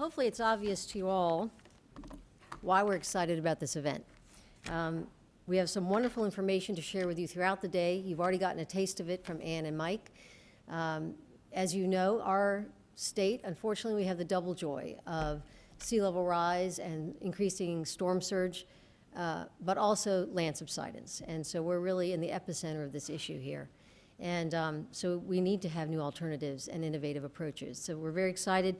hopefully it's obvious to you all why we're excited about this event. We have some wonderful information to share with you throughout the day. You've already gotten a taste of it from Ann and Mike. As you know, our state, unfortunately, we have the double joy of sea level rise and increasing storm surge, but also land subsidence. And so we're really in the epicenter of this issue here. And so we need to have new alternatives and innovative approaches. So we're very excited.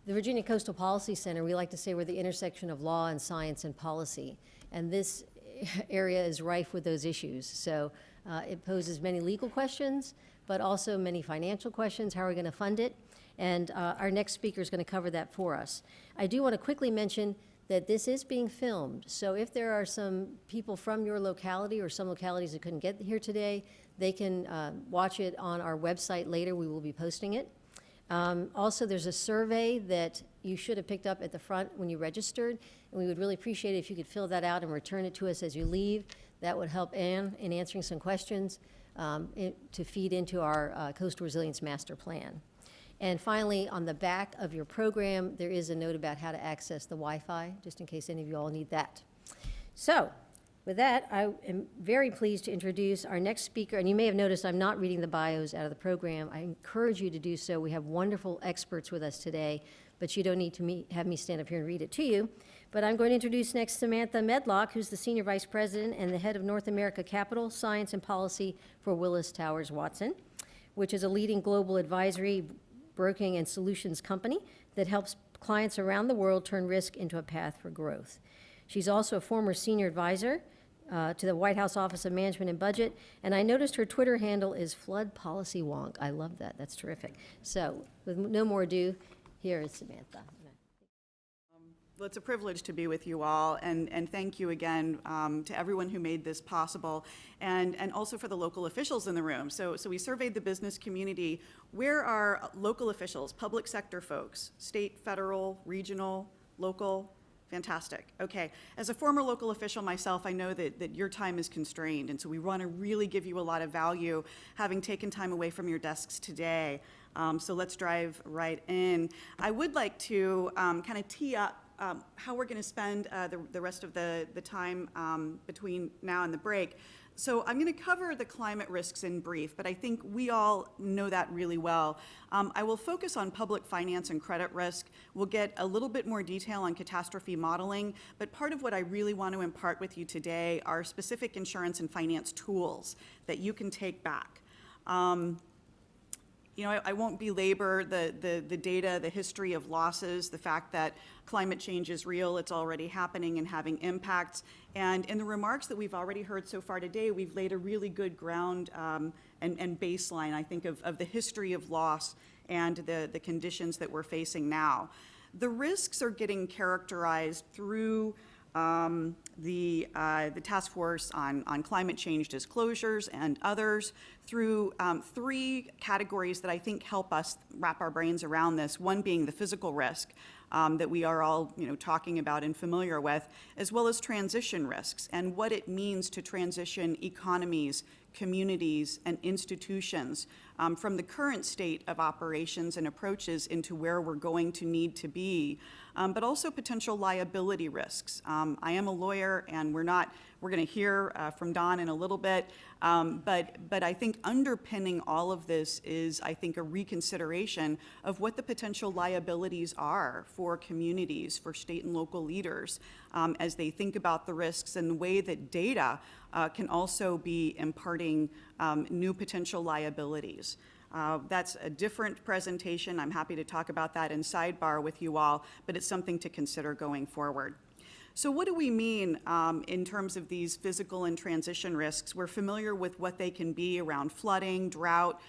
The Virginia Coastal Policy Center, we like to say we're the intersection of law and science and policy. And this area is rife with those issues. So it poses many legal questions, but also many financial questions. How are we going to fund it? And our next speaker is going to cover that for us. I do want to quickly mention that this is being filmed. So if there are some people from your locality or some localities that couldn't get here today, they can watch it on our website later. We will be posting it. Also, there's a survey that you should have picked up at the front when you registered, and we would really appreciate it if you could fill that out and return it to us as you leave. That would help Ann in answering some questions to feed into our Coastal Resilience Master Plan. And finally, on the back of your program, there is a note about how to access the Wi-Fi, just in case any of you all need that. So, with that, I am very pleased to introduce our next speaker. And you may have noticed I'm not reading the bios out of the program. I encourage you to do so. We have wonderful experts with us today, but you don't need to have me stand up here and read it to you. But I'm going to introduce next Samantha Medlock, who's the Senior Vice President and the Head of North America Capital, Science, and Policy for Willis Towers Watson, which is a leading global advisory, broking, and solutions company that helps clients around the world turn risk into a path for growth. She's also a former senior advisor to the White House Office of Management and Budget, and I noticed her Twitter handle is Flood Policy Wonk. I love that. That's terrific. So, with no more ado, here is Samantha. Well, it's a privilege to be with you all, and thank you again to everyone who made this possible, and also for the local officials in the room. So we surveyed the business community. Where are local officials, public sector folks, state, federal, regional, local? Fantastic. Okay. As a former local official myself, I know that your time is constrained, and so we want to really give you a lot of value, having taken time away from your desks today. So let's dive right in. I would like to kind of tee up how we're going to spend the rest of the time between now and the break. So I'm going to cover the climate risks in brief, but I think we all know that really well. I will focus on public finance and credit risk. We'll get a little bit more detail on catastrophe modeling, but part of what I really want to impart with you today are specific insurance and finance tools that you can take back. You know, I won't belabor the data, the history of losses, the fact that climate change is real, it's already happening and having impacts. And in the remarks that we've already heard so far today, we've laid a really good ground and baseline, I think, of the history of loss and the conditions that we're facing now. The risks are getting characterized through the Task Force on Climate Change Disclosures and others through three categories that I think help us wrap our brains around this, one being the physical risk that we are all talking about and familiar with, as well as transition risks and what it means to transition economies, communities, and institutions from the current state of operations and approaches into where we're going to need to be, but also potential liability risks. I am a lawyer, and we're going to hear from Don in a little bit, but I think underpinning all of this is, I think, a reconsideration of what the potential liabilities are for communities, for state and local leaders, as they think about the risks and the way that data can also be imparting new potential liabilities. That's a different presentation. I'm happy to talk about that in sidebar with you all, but it's something to consider going forward. So what do we mean in terms of these physical and transition risks? We're familiar with what they can be around flooding, drought,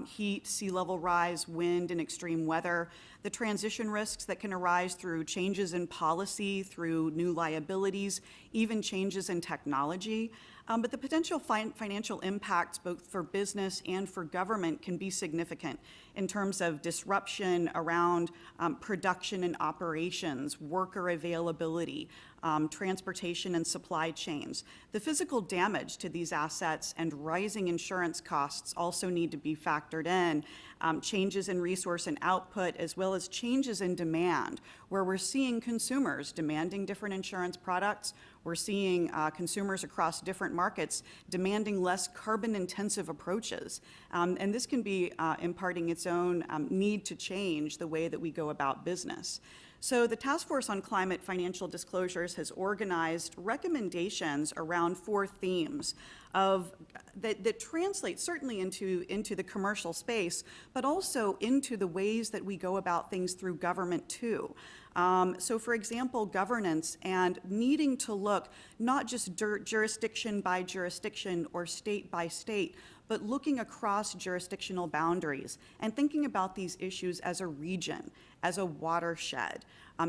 heat, sea level rise, wind, and extreme weather. The transition risks that can arise through changes in policy, through new liabilities, even changes in technology. But the potential financial impacts both for business and for government can be significant in terms of disruption around production and operations, worker availability, transportation and supply chains. The physical damage to these assets and rising insurance costs also need to be factored in. changes in resource and output, as well as changes in demand, where we're seeing consumers demanding different insurance products. We're seeing consumers across different markets demanding less carbon-intensive approaches. And this can be imparting its own need to change the way that we go about business. So the Task Force on Climate Financial Disclosures has organized recommendations around 4 themes that translate certainly into the commercial space, but also into the ways that we go about things through government too. So for example, governance and needing to look not just jurisdiction by jurisdiction or state by state, but looking across jurisdictional boundaries and thinking about these issues as a region, as a watershed,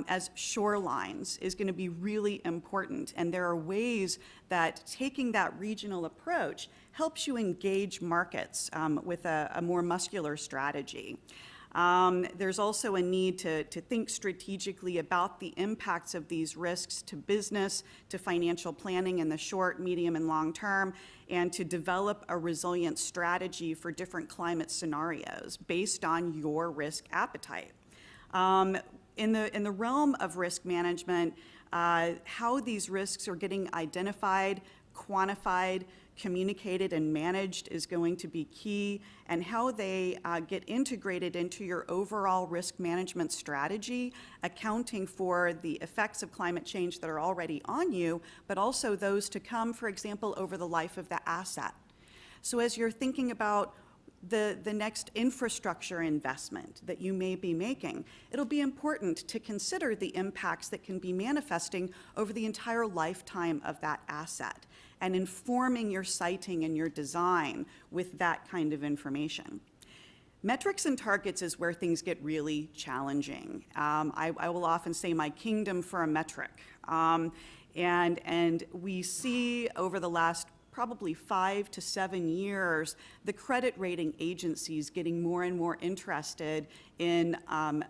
as shorelines is going to be really important. And there are ways that taking that regional approach helps you engage markets with a more muscular strategy. There's also a need to think strategically about the impacts of these risks to business, to financial planning in the short, medium, and long term, and to develop a resilient strategy for different climate scenarios based on your risk appetite. In the realm of risk management, how these risks are getting identified, quantified, communicated, and managed is going to be key, and how they get integrated into your overall risk management strategy, accounting for the effects of climate change that are already on you, but also those to come, for example, over the life of the asset. So as you're thinking about the next infrastructure investment that you may be making, it'll be important to consider the impacts that can be manifesting over the entire lifetime of that asset and informing your siting and your design with that kind of information. Metrics and targets is where things get really challenging. I will often say my kingdom for a metric. And we see over the last probably 5 to 7 years, the credit rating agencies getting more and more interested in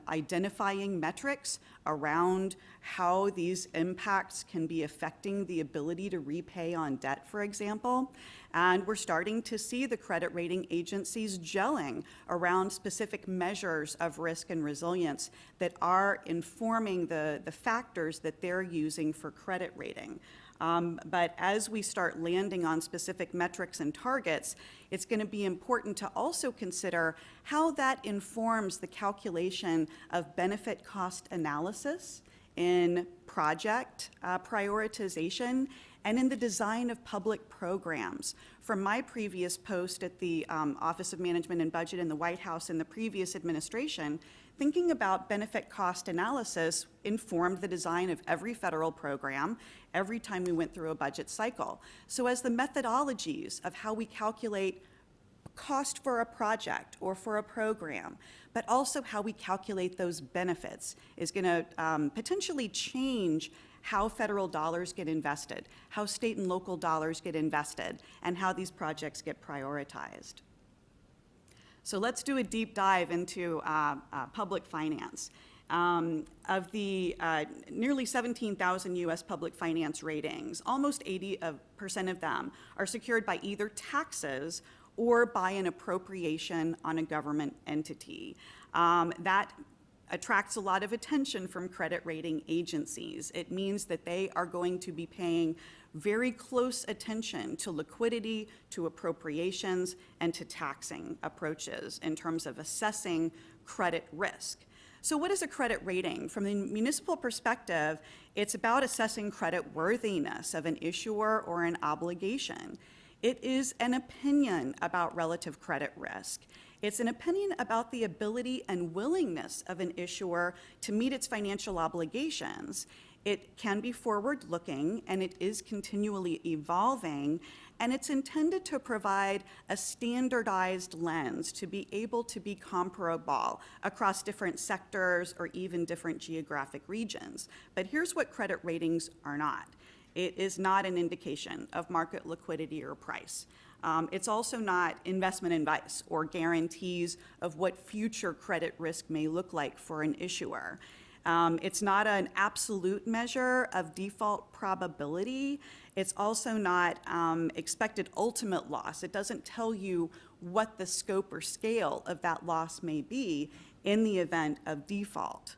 identifying metrics around how these impacts can be affecting the ability to repay on debt, for example. And we're starting to see the credit rating agencies gelling around specific measures of risk and resilience that are informing the factors that they're using for credit rating. But as we start landing on specific metrics and targets, it's going to be important to also consider how that informs the calculation of benefit cost analysis in project prioritization and in the design of public programs. From my previous post at the Office of Management and Budget in the White House in the previous administration, thinking about benefit cost analysis informed the design of every federal program every time we went through a budget cycle. So as the methodologies of how we calculate cost for a project or for a program, but also how we calculate those benefits is going to potentially change how federal dollars get invested, how state and local dollars get invested, and how these projects get prioritized. So let's do a deep dive into public finance. Of the nearly 17,000 US public finance ratings, almost 80% of them are secured by either taxes or by an appropriation on a government entity. That attracts a lot of attention from credit rating agencies. It means that they are going to be paying very close attention to liquidity, to appropriations, and to taxing approaches in terms of assessing credit risk. So what is a credit rating? From the municipal perspective, it's about assessing credit worthiness of an issuer or an obligation. It is an opinion about relative credit risk. It's an opinion about the ability and willingness of an issuer to meet its financial obligations. It can be forward-looking, and it is continually evolving, and it's intended to provide a standardized lens to be able to be comparable across different sectors or even different geographic regions. But here's what credit ratings are not. It is not an indication of market liquidity or price. It's also not investment advice or guarantees of what future credit risk may look like for an issuer. It's not an absolute measure of default probability. It's also not expected ultimate loss. It doesn't tell you what the scope or scale of that loss may be in the event of default.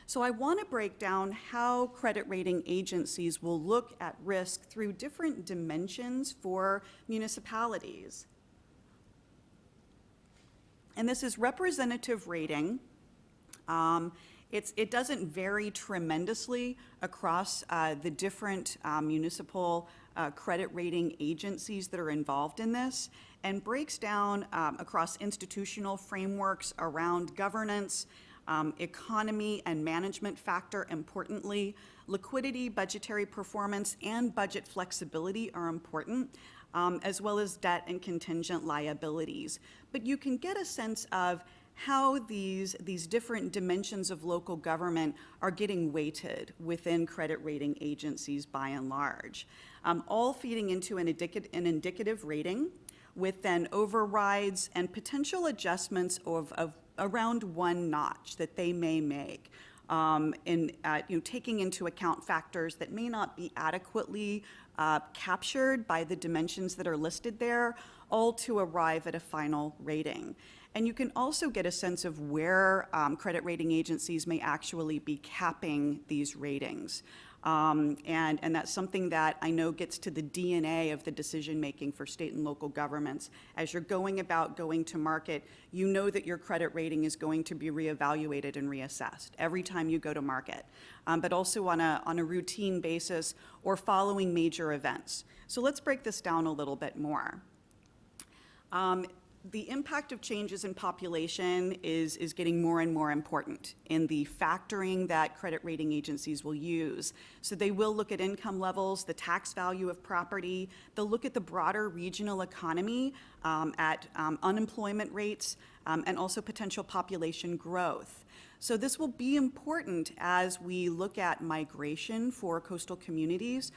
So I want to break down how credit rating agencies will look at risk through different dimensions for municipalities. And this is representative rating. It doesn't vary tremendously across the different municipal credit rating agencies that are involved in this, and breaks down across institutional frameworks around governance, economy and management factor, importantly. Liquidity, budgetary performance, and budget flexibility are important, as well as debt and contingent liabilities. But you can get a sense of how these different dimensions of local government are getting weighted within credit rating agencies by and large, all feeding into an indicative rating with then overrides and potential adjustments of around one notch that they may make, taking into account factors that may not be adequately captured by the dimensions that are listed there, all to arrive at a final rating. And you can also get a sense of where credit rating agencies may actually be capping these ratings. And that's something that I know gets to the DNA of the decision-making for state and local governments. As you're going to market, you know that your credit rating is going to be reevaluated and reassessed every time you go to market, but also on a routine basis or following major events. So let's break this down a little bit more. The impact of changes in population is getting more and more important in the factoring that credit rating agencies will use. So they will look at income levels, the tax value of property. They'll look at the broader regional economy, at unemployment rates, and also potential population growth. So this will be important as we look at migration for coastal communities,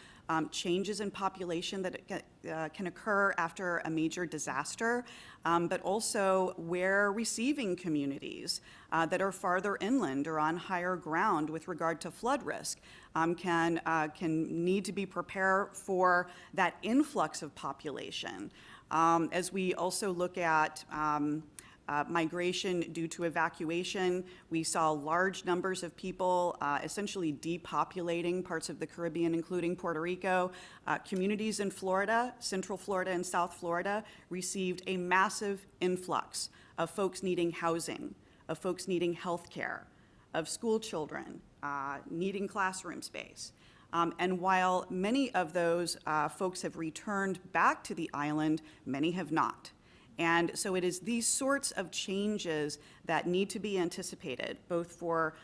changes in population that can occur after a major disaster, but also where receiving communities that are farther inland or on higher ground with regard to flood risk can need to be prepared for that influx of population. As we also look at migration due to evacuation, we saw large numbers of people essentially depopulating parts of the Caribbean, including Puerto Rico. Communities in Florida, Central Florida and South Florida, received a massive influx of folks needing housing, of folks needing health care, of school children needing classroom space. And while many of those folks have returned back to the island, many have not. And so it is these sorts of changes that need to be anticipated, both for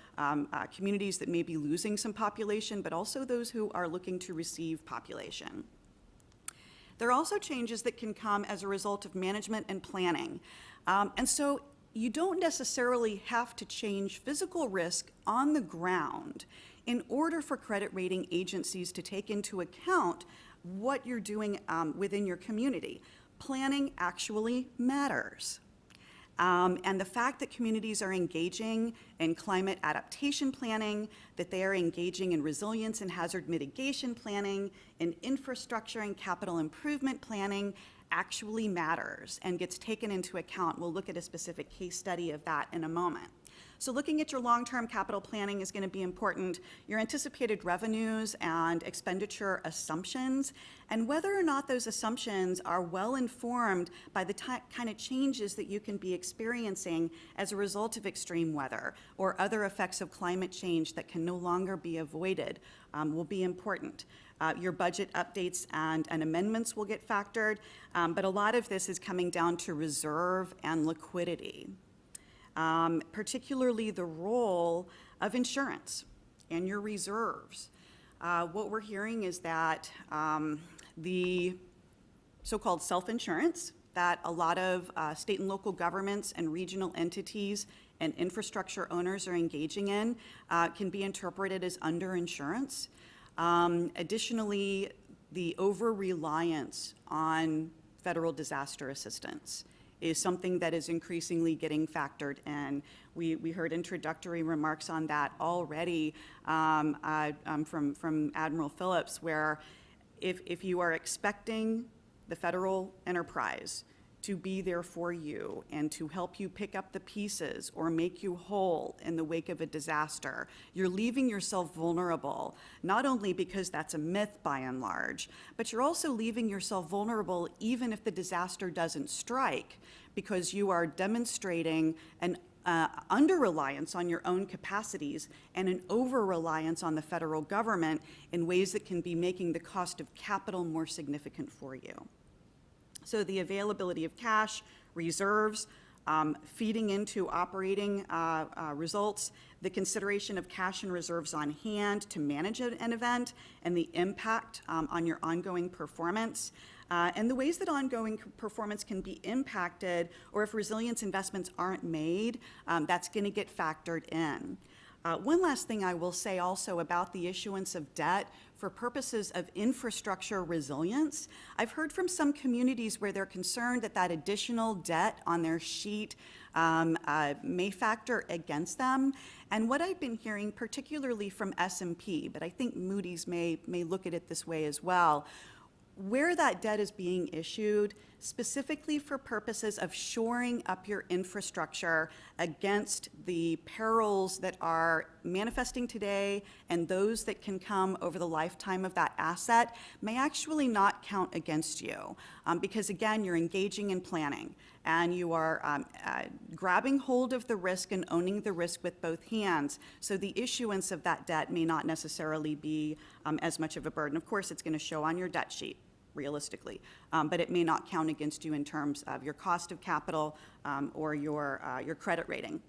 communities that may be losing some population, but also those who are looking to receive population. There are also changes that can come as a result of management and planning. And so you don't necessarily have to change physical risk on the ground in order for credit rating agencies to take into account what you're doing within your community. Planning actually matters. And the fact that communities are engaging in climate adaptation planning, that they are engaging in resilience and hazard mitigation planning, in infrastructure and capital improvement planning actually matters and gets taken into account. We'll look at a specific case study of that in a moment. So looking at your long-term capital planning is going to be important, your anticipated revenues and expenditure assumptions, and whether or not those assumptions are well informed by the kind of changes that you can be experiencing as a result of extreme weather or other effects of climate change that can no longer be avoided will be important. Your budget updates and amendments will get factored, but a lot of this is coming down to reserve and liquidity. Particularly the role of insurance and your reserves. What we're hearing is that the so-called self-insurance that a lot of state and local governments and regional entities and infrastructure owners are engaging in can be interpreted as underinsurance. Additionally, the over-reliance on federal disaster assistance is something that is increasingly getting factored in. We heard introductory remarks on that already from Admiral Phillips, where if you are expecting the federal enterprise to be there for you and to help you pick up the pieces or make you whole in the wake of a disaster. You're leaving yourself vulnerable, not only because that's a myth by and large, but you're also leaving yourself vulnerable even if the disaster doesn't strike, because you are demonstrating an under-reliance on your own capacities and an over-reliance on the federal government in ways that can be making the cost of capital more significant for you. So the availability of cash, reserves, feeding into operating results, the consideration of cash and reserves on hand to manage an event, and the impact on your ongoing performance, and the ways that ongoing performance can be impacted, or if resilience investments aren't made, that's going to get factored in. One last thing I will say also about the issuance of debt for purposes of infrastructure resilience. I've heard from some communities where they're concerned that that additional debt on their sheet may factor against them. And what I've been hearing, particularly from S&P, but I think Moody's may look at it this way as well, where that debt is being issued specifically for purposes of shoring up your infrastructure against the perils that are manifesting today and those that can come over the lifetime of that asset may actually not count against you, because again, you're engaging in planning and you are grabbing hold of the risk and owning the risk with both hands. So the issuance of that debt may not necessarily be as much of a burden. Of course, it's going to show on your debt sheet, realistically, but it may not count against you in terms of your cost of capital or your credit rating.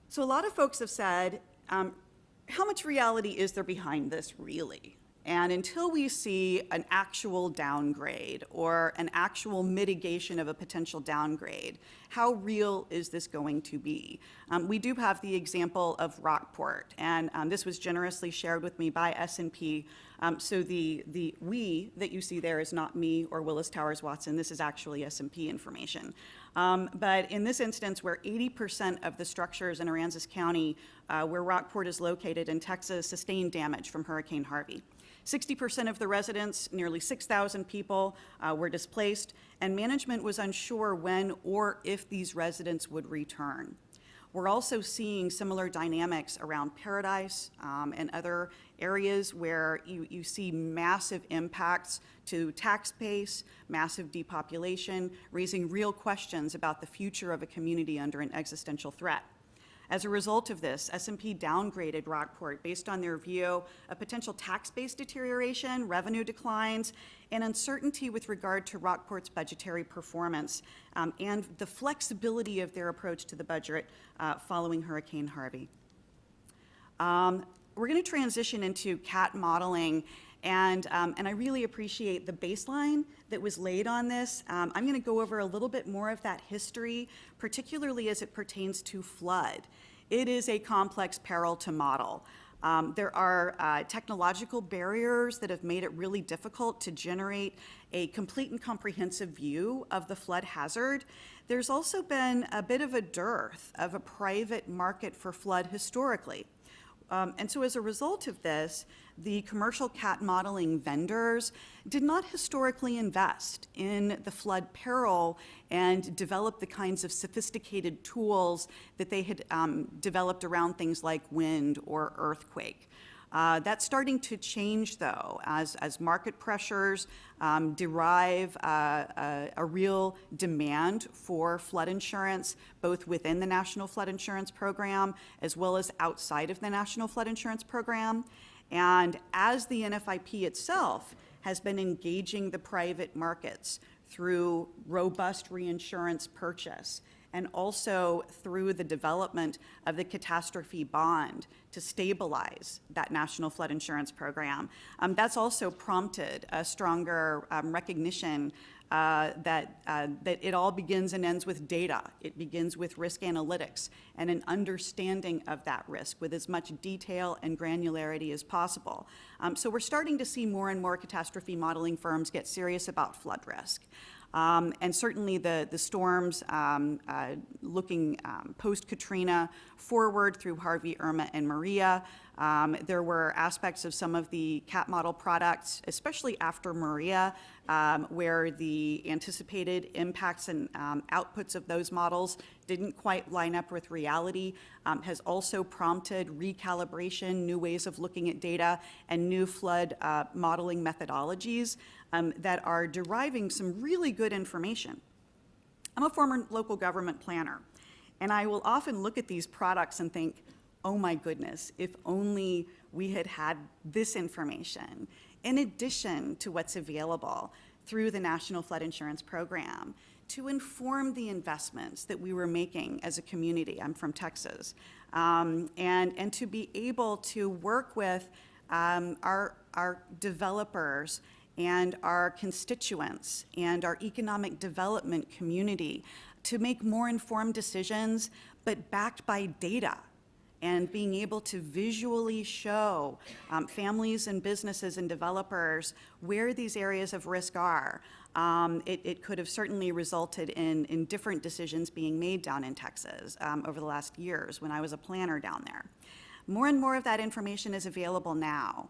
So a lot of folks have said, how much reality is there behind this really? And until we see an actual downgrade or an actual mitigation of a potential downgrade, how real is this going to be? We do have the example of Rockport, and this was generously shared with me by S&P. So the we that you see there is not me or Willis Towers Watson. This is actually S&P information. But in this instance, where 80% of the structures in Aransas County, where Rockport is located in Texas, sustained damage from Hurricane Harvey. 60% of the residents, nearly 6,000 people, were displaced, and management was unsure when or if these residents would return. We're also seeing similar dynamics around Paradise and other areas where you see massive impacts to tax base, massive depopulation, raising real questions about the future of a community under an existential threat. As a result of this, S&P downgraded Rockport based on their view of potential tax-based deterioration, revenue declines, and uncertainty with regard to Rockport's budgetary performance and the flexibility of their approach to the budget following Hurricane Harvey. We're going to transition into CAT modeling, and I really appreciate the baseline that was laid on this. I'm going to go over a little bit more of that history, particularly as it pertains to flood. It is a complex peril to model. There are technological barriers that have made it really difficult to generate a complete and comprehensive view of the flood hazard. There's also been a bit of a dearth of a private market for flood historically. And so as a result of this, the commercial CAT modeling vendors did not historically invest in the flood peril and develop the kinds of sophisticated tools that they had developed around things like wind or earthquake. That's starting to change, though, as market pressures derive a real demand for flood insurance, both within the National Flood Insurance Program as well as outside of the National Flood Insurance Program. And as the NFIP itself has been engaging the private markets through robust reinsurance purchase, and also through the development of the catastrophe bond to stabilize that National Flood Insurance Program. That's also prompted a stronger recognition that it all begins and ends with data. It begins with risk analytics and an understanding of that risk with as much detail and granularity as possible. So we're starting to see more and more catastrophe modeling firms get serious about flood risk. And certainly the storms looking post-Katrina forward through Harvey, Irma, and Maria. There were aspects of some of the CAT model products, especially after Maria, where the anticipated impacts and outputs of those models didn't quite line up with reality, has also prompted recalibration, new ways of looking at data, and new flood modeling methodologies that are deriving some really good information. I'm a former local government planner, and I will often look at these products and think, oh my goodness, if only we had had this information in addition to what's available through the National Flood Insurance Program to inform the investments that we were making as a community. I'm from Texas. And to be able to work with our developers and our constituents and our economic development community to make more informed decisions, but backed by data, and being able to visually show families and businesses and developers where these areas of risk are. It could have certainly resulted in different decisions being made down in Texas over the last years when I was a planner down there. More and more of that information is available now.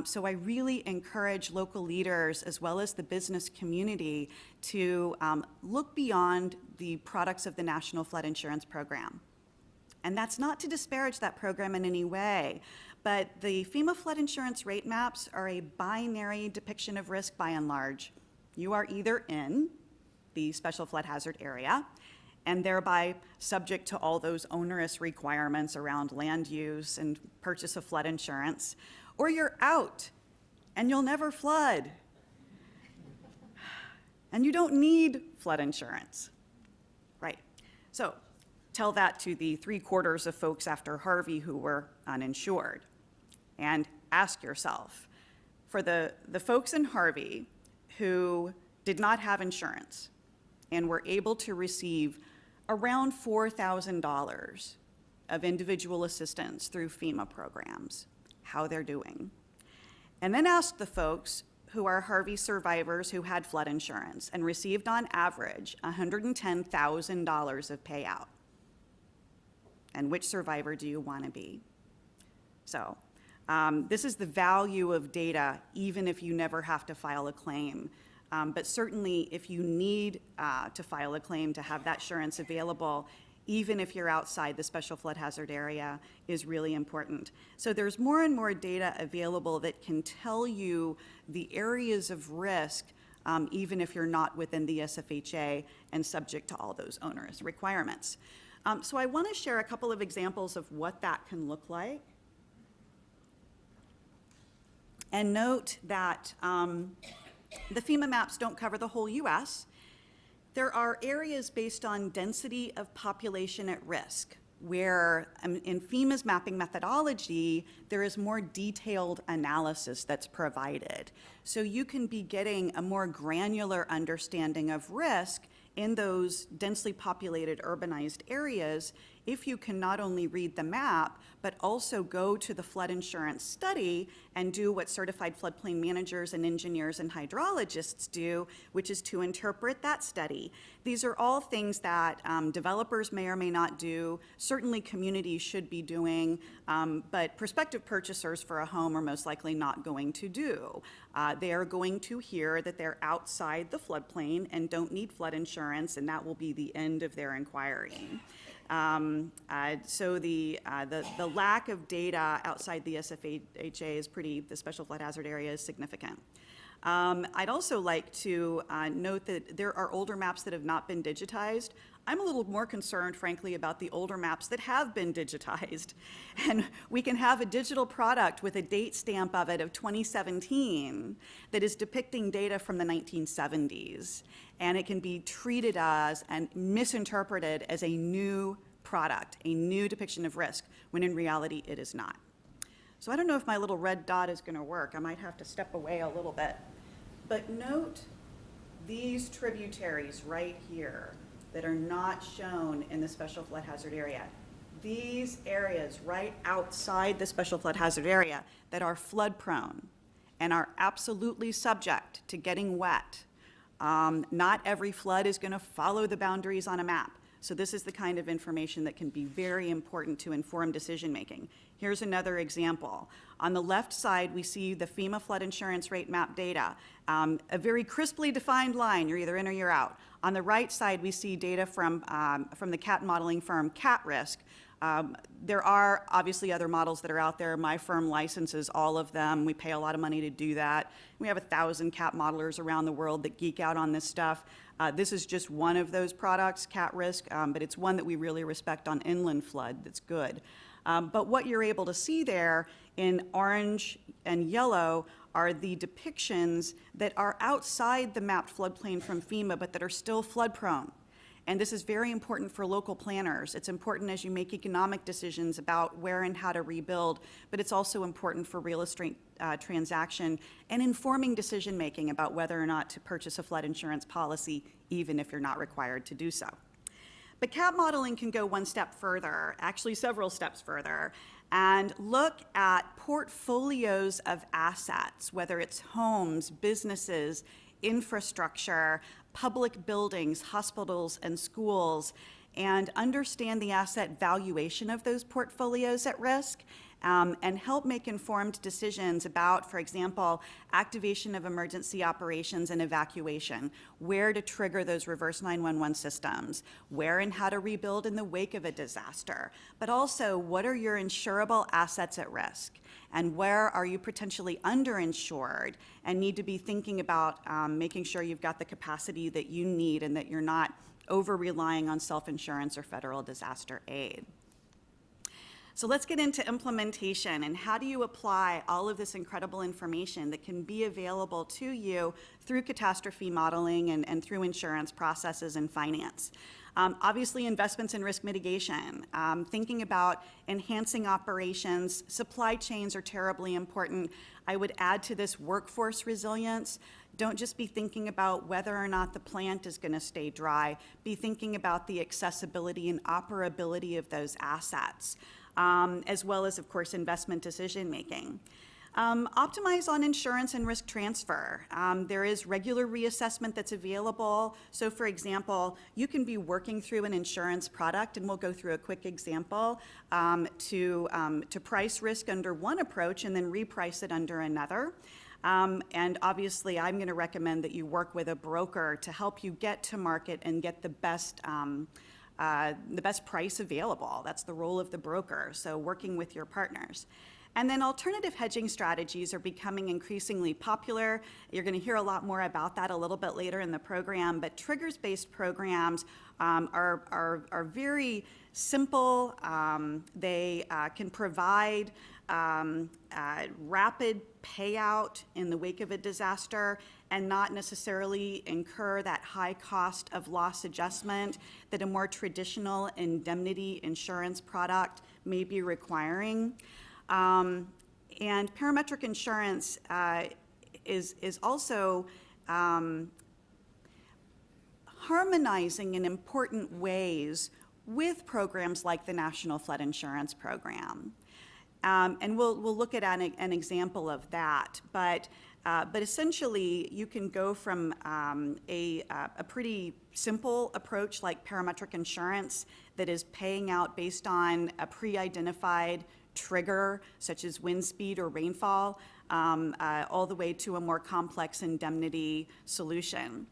So I really encourage local leaders as well as the business community to look beyond the products of the National Flood Insurance Program. And that's not to disparage that program in any way, but the FEMA flood insurance rate maps are a binary depiction of risk by and large. You are either in the special flood hazard area and thereby subject to all those onerous requirements around land use and purchase of flood insurance, or you're out and you'll never flood. And you don't need flood insurance, right? So tell that to the 3/4 of folks after Harvey who were uninsured. And ask yourself, for the folks in Harvey who did not have insurance and were able to receive around $4,000 of individual assistance through FEMA programs, how they're doing. And then ask the folks who are Harvey survivors who had flood insurance and received on average $110,000 of payout. And which survivor do you want to be? So this is the value of data, even if you never have to file a claim. But certainly if you need to file a claim to have that insurance available, even if you're outside the special flood hazard area, is really important. So there's more and more data available that can tell you the areas of risk, even if you're not within the SFHA and subject to all those onerous requirements. So I want to share a couple of examples of what that can look like. And note that the FEMA maps don't cover the whole US. There are areas based on density of population at risk, where in FEMA's mapping methodology, there is more detailed analysis that's provided. So you can be getting a more granular understanding of risk in those densely populated urbanized areas if you can not only read the map, but also go to the flood insurance study and do what certified floodplain managers and engineers and hydrologists do, which is to interpret that study. These are all things that developers may or may not do, certainly communities should be doing, but prospective purchasers for a home are most likely not going to do. They are going to hear that they're outside the floodplain and don't need flood insurance, and that will be the end of their inquiry. So the lack of data outside the SFHA is the special flood hazard area is significant. I'd also like to note that there are older maps that have not been digitized. I'm a little more concerned, frankly, about the older maps that have been digitized. And we can have a digital product with a date stamp of it of 2017 that is depicting data from the 1970s. And it can be treated as and misinterpreted as a new product, a new depiction of risk, when in reality it is not. So I don't know if my little red dot is going to work. I might have to step away a little bit. But note these tributaries right here that are not shown in the special flood hazard area. These areas right outside the special flood hazard area that are flood prone and are absolutely subject to getting wet Not every flood is going to follow the boundaries on a map. So this is the kind of information that can be very important to inform decision making. Here's another example. On the left side, we see the FEMA flood insurance rate map data, a very crisply defined line. You're either in or you're out. On the right side, we see data from the cat modeling firm Cat Risk. There are obviously other models that are out there. My firm licenses all of them. We pay a lot of money to do that. We have 1,000 cat modelers around the world that geek out on this stuff. This is just one of those products, Cat Risk, but it's one that we really respect on inland flood that's good. But what you're able to see there in orange and yellow are the depictions that are outside the mapped floodplain from FEMA, but that are still flood prone. And this is very important for local planners. It's important as you make economic decisions about where and how to rebuild, but it's also important for real estate transaction and informing decision making about whether or not to purchase a flood insurance policy, even if you're not required to do so. But cat modeling can go one step further, actually several steps further, and look at portfolios of assets, whether it's homes, businesses, infrastructure, public buildings, hospitals, and schools, and understand the asset valuation of those portfolios at risk, and help make informed decisions about, for example, activation of emergency operations and evacuation, where to trigger those reverse 911 systems, where and how to rebuild in the wake of a disaster, but also what are your insurable assets at risk, and where are you potentially underinsured and need to be thinking about making sure you've got the capacity that you need and that you're not over-relying on self-insurance or federal disaster aid. So let's get into implementation and how do you apply all of this incredible information that can be available to you through catastrophe modeling and through insurance processes and finance. Obviously, investments in risk mitigation, thinking about enhancing operations, supply chains are terribly important. I would add to this workforce resilience. Don't just be thinking about whether or not the plant is going to stay dry. Be thinking about the accessibility and operability of those assets, as well as, of course, investment decision making. Optimize on insurance and risk transfer. There is regular reassessment that's available. So for example, you can be working through an insurance product, and we'll go through a quick example, to price risk under one approach and then reprice it under another. And obviously, I'm going to recommend that you work with a broker to help you get to market and get the best price available. That's the role of the broker, so working with your partners. And then alternative hedging strategies are becoming increasingly popular. You're going to hear a lot more about that a little bit later in the program, but triggers-based programs are very simple. They can provide rapid payout in the wake of a disaster and not necessarily incur that high cost of loss adjustment that a more traditional indemnity insurance product may be requiring. And parametric insurance is also harmonizing in important ways with programs like the National Flood Insurance Program. And we'll look at an example of that. But essentially, you can go from a pretty simple approach like parametric insurance that is paying out based on a pre-identified trigger, such as wind speed or rainfall, all the way to a more complex indemnity solution.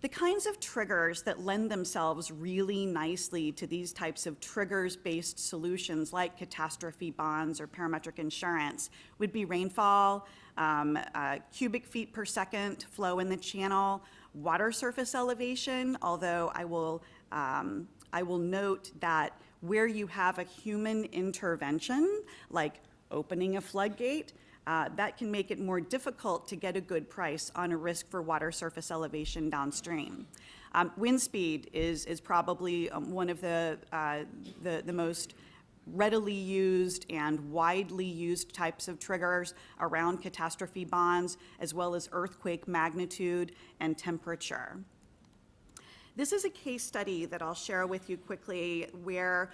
The kinds of triggers that lend themselves really nicely to these types of triggers-based solutions like catastrophe bonds or parametric insurance would be rainfall, cubic feet per second flow in the channel, water surface elevation, although I will note that where you have a human intervention, like opening a floodgate, that can make it more difficult to get a good price on a risk for water surface elevation downstream. Wind speed is probably one of the most readily used and widely used types of triggers around catastrophe bonds, as well as earthquake magnitude and temperature. This is a case study that I'll share with you quickly where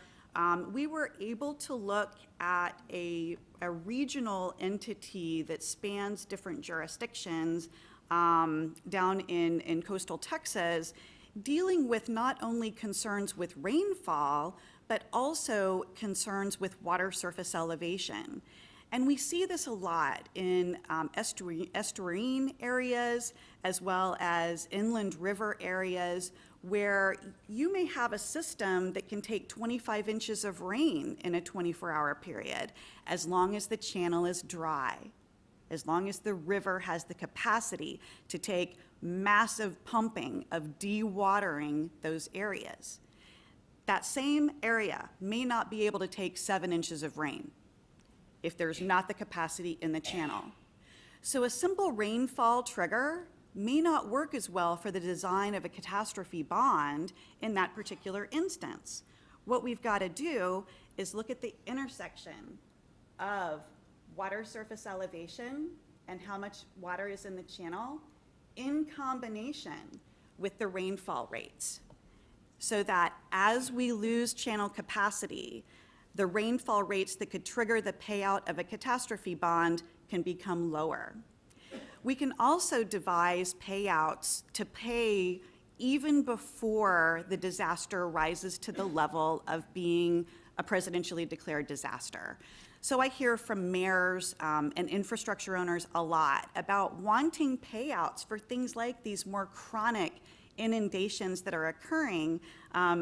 we were able to look at a regional entity that spans different jurisdictions down in coastal Texas, dealing with not only concerns with rainfall, but also concerns with water surface elevation. And we see this a lot in estuarine areas, as well as inland river areas, where you may have a system that can take 25 inches of rain in a 24-hour period, as long as the channel is dry, as long as the river has the capacity to take massive pumping of dewatering those areas. That same area may not be able to take 7 inches of rain if there's not the capacity in the channel. So a simple rainfall trigger may not work as well for the design of a catastrophe bond in that particular instance. What we've got to do is look at the intersection of water surface elevation and how much water is in the channel in combination with the rainfall rates, so that as we lose channel capacity, the rainfall rates that could trigger the payout of a catastrophe bond can become lower. We can also devise payouts to pay even before the disaster rises to the level of being a presidentially declared disaster. So I hear from mayors and infrastructure owners a lot about wanting payouts for things like these more chronic inundations that are occurring,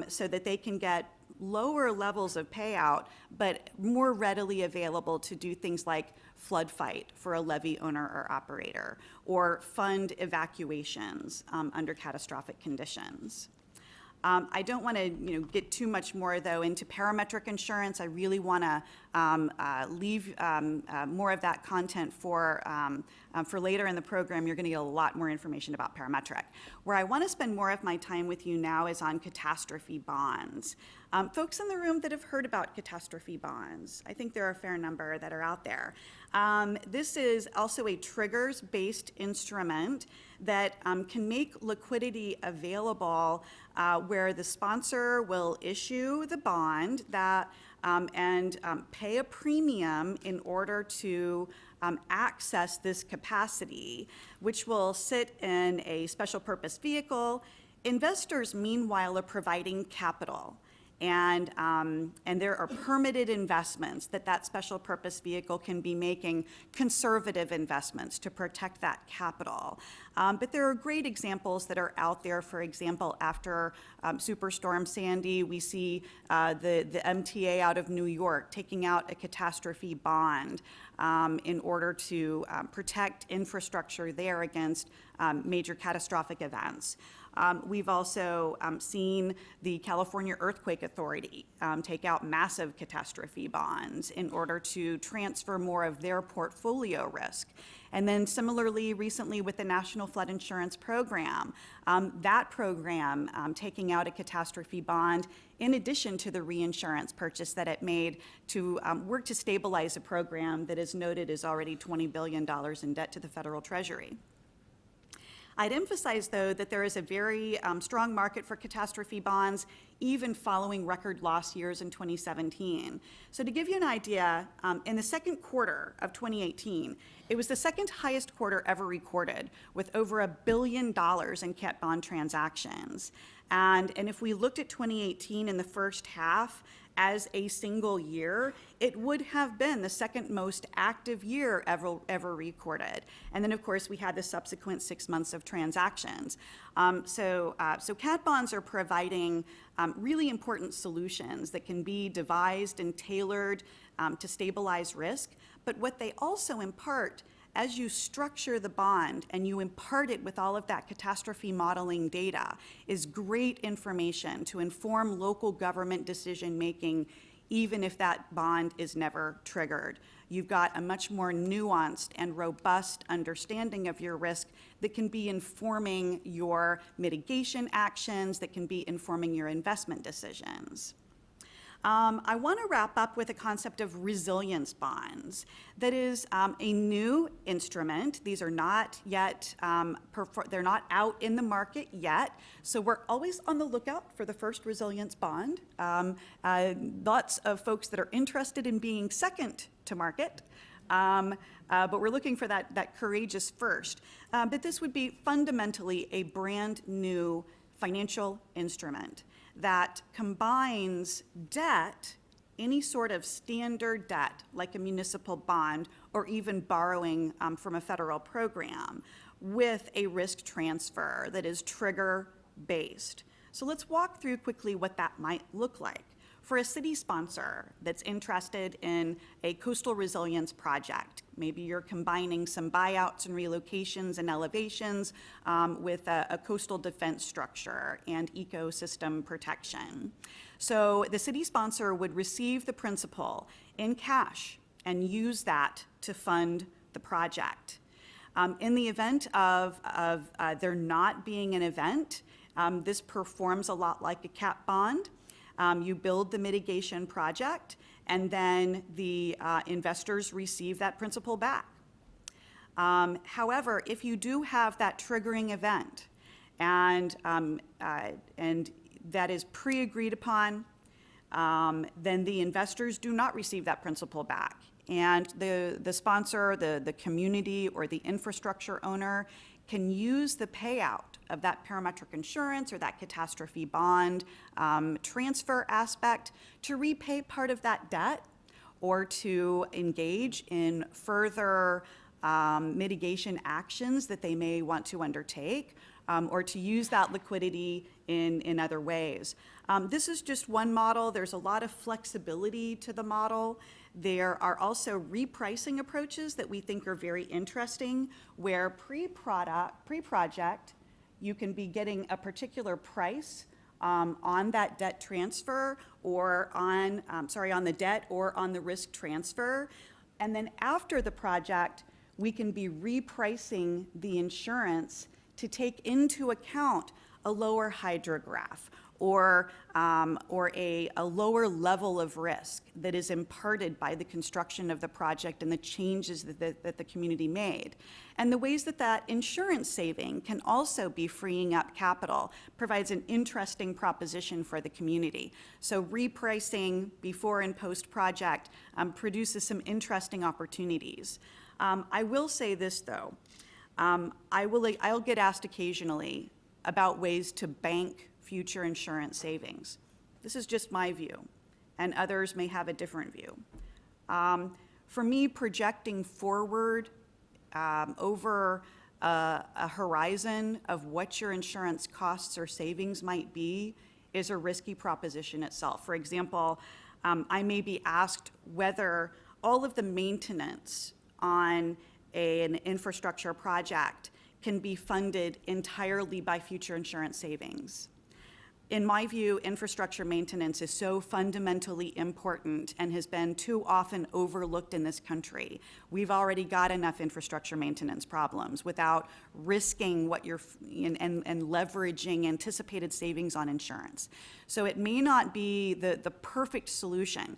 so that they can get lower levels of payout, but more readily available to do things like flood fight for a levee owner or operator, or fund evacuations under catastrophic conditions. I don't want to get too much more, though, into parametric insurance. I really want to leave more of that content for later in the program. You're going to get a lot more information about parametric. Where I want to spend more of my time with you now is on catastrophe bonds. Folks in the room that have heard about catastrophe bonds, I think there are a fair number that are out there. This is also a triggers-based instrument that can make liquidity available where the sponsor will issue the bond that and pay a premium in order to access this capacity, which will sit in a special purpose vehicle. Investors, meanwhile, are providing capital. And there are permitted investments that special purpose vehicle can be making, conservative investments to protect that capital. But there are great examples that are out there. For example, after Superstorm Sandy, we see the MTA out of New York taking out a catastrophe bond in order to protect infrastructure there against major catastrophic events. We've also seen the California Earthquake Authority take out massive catastrophe bonds in order to transfer more of their portfolio risk. And then similarly, recently with the National Flood Insurance Program, that program taking out a catastrophe bond in addition to the reinsurance purchase that it made to work to stabilize a program that is noted as already $20 billion in debt to the federal treasury. I'd emphasize, though, that there is a very strong market for catastrophe bonds, even following record loss years in 2017. So to give you an idea, in the second quarter of 2018, it was the second highest quarter ever recorded, with over $1 billion in cat bond transactions. And if we looked at 2018 in the first half as a single year, it would have been the second most active year ever recorded. And then, of course, we had the subsequent 6 months of transactions. So cat bonds are providing really important solutions that can be devised and tailored to stabilize risk. But what they also impart, as you structure the bond and you impart it with all of that catastrophe modeling data, is great information to inform local government decision-making, even if that bond is never triggered. You've got a much more nuanced and robust understanding of your risk that can be informing your mitigation actions, that can be informing your investment decisions. I want to wrap up with a concept of resilience bonds. That is a new instrument. These are not yet, they're not out in the market yet, so we're always on the lookout for the first resilience bond. Lots of folks that are interested in being second to market But we're looking for that courageous first. But this would be fundamentally a brand new financial instrument that combines debt, any sort of standard debt, like a municipal bond or even borrowing from a federal program, with a risk transfer that is trigger-based. So let's walk through quickly what that might look like. For a city sponsor that's interested in a coastal resilience project, maybe you're combining some buyouts and relocations and elevations with a coastal defense structure and ecosystem protection. So the city sponsor would receive the principal in cash and use that to fund the project. In the event of there not being an event, this performs a lot like a cap bond. You build the mitigation project, and then the investors receive that principal back. However, if you do have that triggering event, and that is pre-agreed upon, then the investors do not receive that principal back. And the sponsor, the community, or the infrastructure owner can use the payout of that parametric insurance or that catastrophe bond transfer aspect to repay part of that debt or to engage in further mitigation actions that they may want to undertake, or to use that liquidity in other ways. This is just one model. There's a lot of flexibility to the model. There are also repricing approaches that we think are very interesting, where pre-project, you can be getting a particular price on that debt transfer or on the debt or on the risk transfer. And then after the project, we can be repricing the insurance to take into account a lower hydrograph or a lower level of risk that is imparted by the construction of the project and the changes that the community made. And the ways that insurance saving can also be freeing up capital provides an interesting proposition for the community. So repricing before and post project produces some interesting opportunities. I will say this though, I'll get asked occasionally about ways to bank future insurance savings. This is just my view, and others may have a different view. For me, projecting forward over a horizon of what your insurance costs or savings might be is a risky proposition itself. For example, I may be asked whether all of the maintenance on an infrastructure project can be funded entirely by future insurance savings. In my view, infrastructure maintenance is so fundamentally important and has been too often overlooked in this country. We've already got enough infrastructure maintenance problems without risking what you're and leveraging anticipated savings on insurance. So it may not be the perfect solution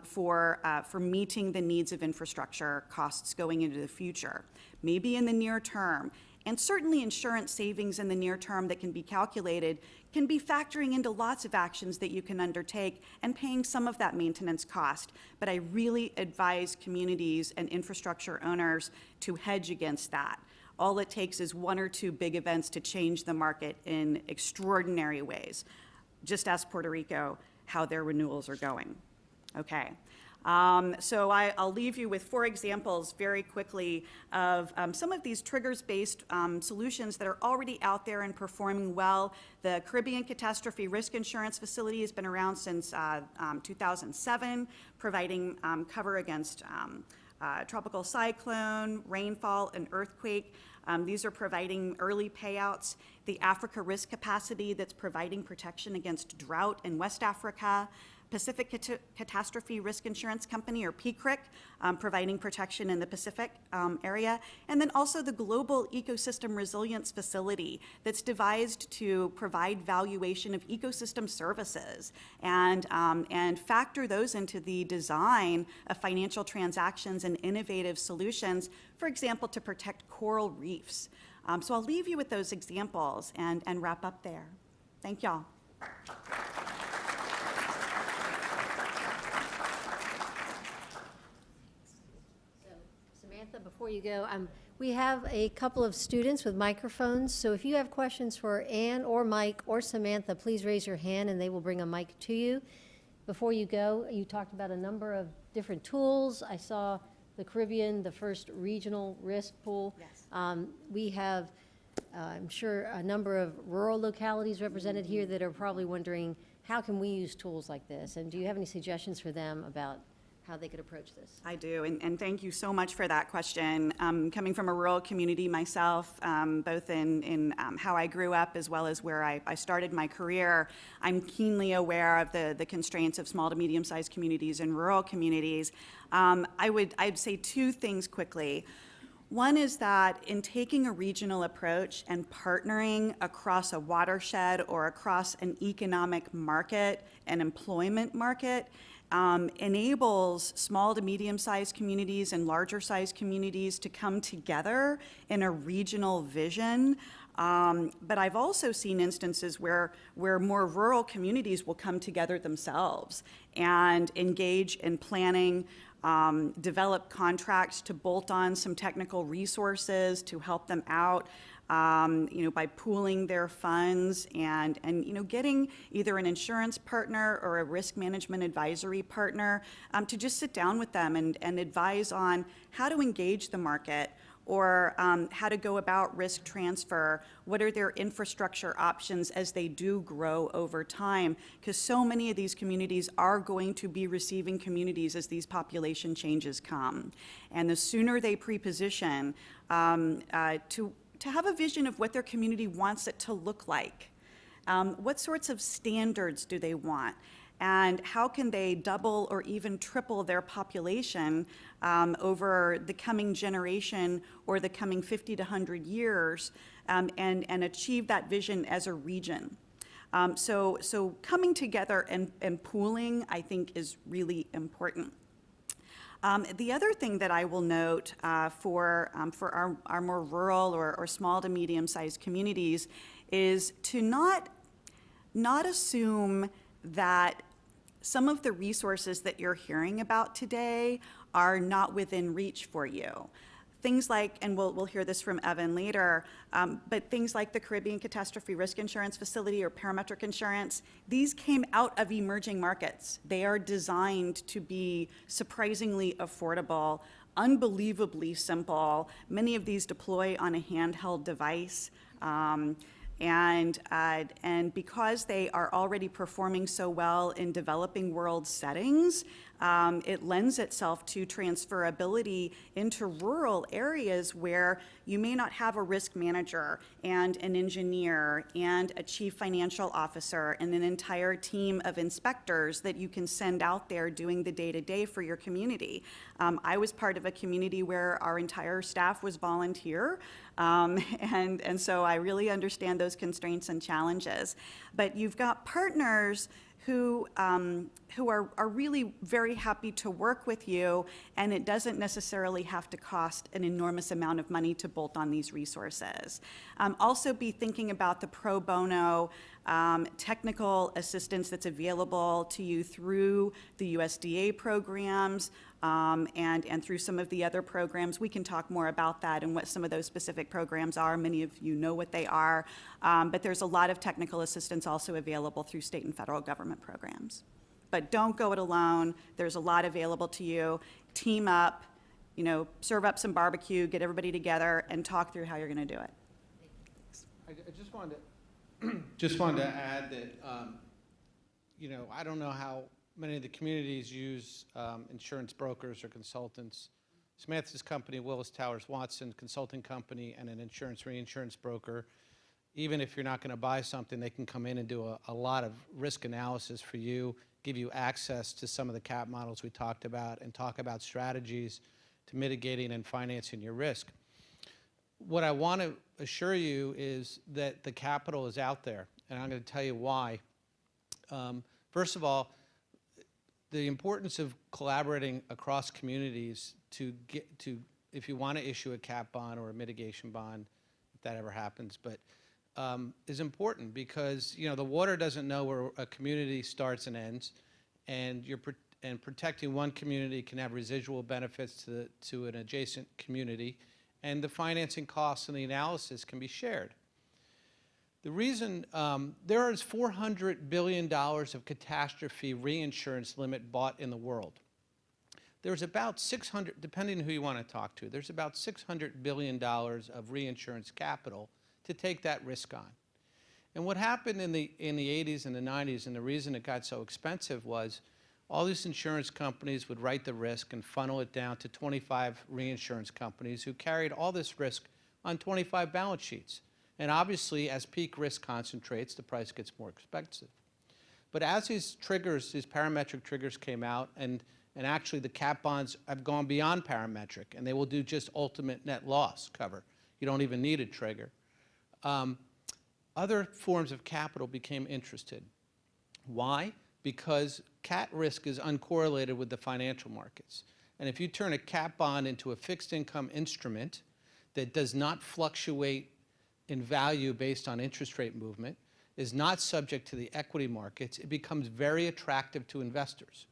for meeting the needs of infrastructure costs going into the future. Maybe in the near term, and certainly insurance savings in the near term that can be calculated can be factoring into lots of actions that you can undertake and paying some of that maintenance cost. But I really advise communities and infrastructure owners to hedge against that. All it takes is one or two big events to change the market in extraordinary ways. Just ask Puerto Rico how their renewals are going. Okay. So I'll leave you with 4 examples very quickly of some of these triggers-based solutions that are already out there and performing well. The Caribbean Catastrophe Risk Insurance Facility has been around since 2007, providing cover against tropical cyclone, rainfall, and earthquake. These are providing early payouts. The Africa Risk Capacity that's providing protection against drought in West Africa. Pacific Catastrophe Risk Insurance Company, or PCRIC, providing protection in the Pacific area. And then also the Global Ecosystem Resilience Facility that's devised to provide valuation of ecosystem services and factor those into the design of financial transactions and innovative solutions, for example, to protect coral reefs. So I'll leave you with those examples and wrap up there. Thank y'all. Samantha, before you go, we have a couple of students with microphones, so if you have questions for Ann or Mike or Samantha, please raise your hand and they will bring a mic to you. Before you go, you talked about a number of different tools. I saw the Caribbean, the first regional risk pool. Yes. We have, I'm sure, a number of rural localities represented here that are probably wondering, how can we use tools like this? And do you have any suggestions for them about how they could approach this? I do, and thank you so much for that question. Coming from a rural community myself, both in how I grew up as well as where I started my career, I'm keenly aware of the constraints of small to medium-sized communities and rural communities. I'd say two things quickly. One is that in taking a regional approach and partnering across a watershed or across an economic market, an employment market, enables small to medium-sized communities and larger-sized communities to come together in a regional vision. But I've also seen instances where more rural communities will come together themselves and engage in planning, develop contracts to bolt on some technical resources to help them out, by pooling their funds and getting either an insurance partner or a risk management advisory partner to just sit down with them and advise on how to engage the market, or how to go about risk transfer, what are their infrastructure options as they do grow over time, because so many of these communities are going to be receiving communities as these population changes come. And the sooner they pre-position to have a vision of what their community wants it to look like, what sorts of standards do they want, and how can they double or even triple their population over the coming generation or the coming 50 to 100 years, and achieve that vision as a region. So coming together and pooling, I think, is really important. The other thing that I will note for our more rural or small to medium-sized communities is to not assume that some of the resources that you're hearing about today are not within reach for you. Things like, and we'll hear this from Evan later, but things like the Caribbean Catastrophe Risk Insurance Facility or parametric insurance, these came out of emerging markets. They are designed to be surprisingly affordable, unbelievably simple. Many of these deploy on a handheld device. And because they are already performing so well in developing world settings, it lends itself to transferability into rural areas where you may not have a risk manager and an engineer and a chief financial officer and an entire team of inspectors that you can send out there doing the day-to-day for your community. I was part of a community where our entire staff was volunteer, and so I really understand those constraints and challenges. But you've got partners who are really very happy to work with you, and it doesn't necessarily have to cost an enormous amount of money to bolt on these resources. Also be thinking about the pro bono technical assistance that's available to you through the USDA programs, and through some of the other programs. We can talk more about that and what some of those specific programs are. Many of you know what they are, but there's a lot of technical assistance also available through state and federal government programs. But don't go it alone. There's a lot available to you. Team up, serve up some barbecue, get everybody together, and talk through how you're going to do it. I just wanted to add that, I don't know how many of the communities use insurance brokers or consultants. Samantha's company, Willis Towers Watson Consulting Company, and an insurance reinsurance broker. Even if you're not going to buy something, they can come in and do a lot of risk analysis for you, give you access to some of the cap models we talked about, and talk about strategies to mitigating and financing your risk. What I want to assure you is that the capital is out there, and I'm going to tell you why. First of all, the importance of collaborating across communities to get to, if you want to issue a cap bond or a mitigation bond, if that ever happens, but is important because the water doesn't know where a community starts and ends, and and protecting one community can have residual benefits to an adjacent community, and the financing costs and the analysis can be shared. The reason, there is $400 billion of catastrophe reinsurance limit bought in the world. There's about 600, depending on who you want to talk to, there's about $600 billion of reinsurance capital to take that risk on. And what happened in the 80s and the 90s, and the reason it got so expensive, was all these insurance companies would write the risk and funnel it down to 25 reinsurance companies who carried all this risk on 25 balance sheets. And obviously, as peak risk concentrates, the price gets more expensive. But as these triggers, these parametric triggers came out, and actually the cat bonds have gone beyond parametric, and they will do just ultimate net loss cover. You don't even need a trigger. Other forms of capital became interested. Why? Because cat risk is uncorrelated with the financial markets. And if you turn a cat bond into a fixed income instrument that does not fluctuate in value based on interest rate movement, is not subject to the equity markets, it becomes very attractive to investors.